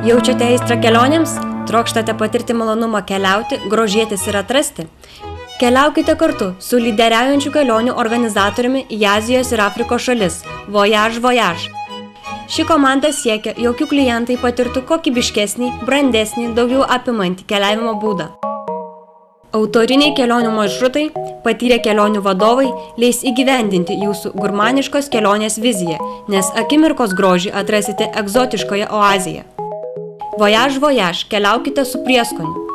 Jaučiate aistrą kelionėms? Trokštate patirti malonumą keliauti, grožėtis ir atrasti? Keliaukite kartu su lyderiaujančiu kelionių organizatoriumi į Azijos ir Afrikos šalis – Voyage Voyage. Ši komanda siekia, jog jų klientai patirtų kokybiškesnį, brandesnį, daugiau apimantį keliavimo būdą. Autoriniai kelionių maršrutai, patyrę kelionių vadovai leis įgyvendinti jūsų gurmaniškos kelionės viziją, nes akimirkos grožį atrasite egzotiškoje oazėje. Voyage Voyage, keliaukite su prieskoniu.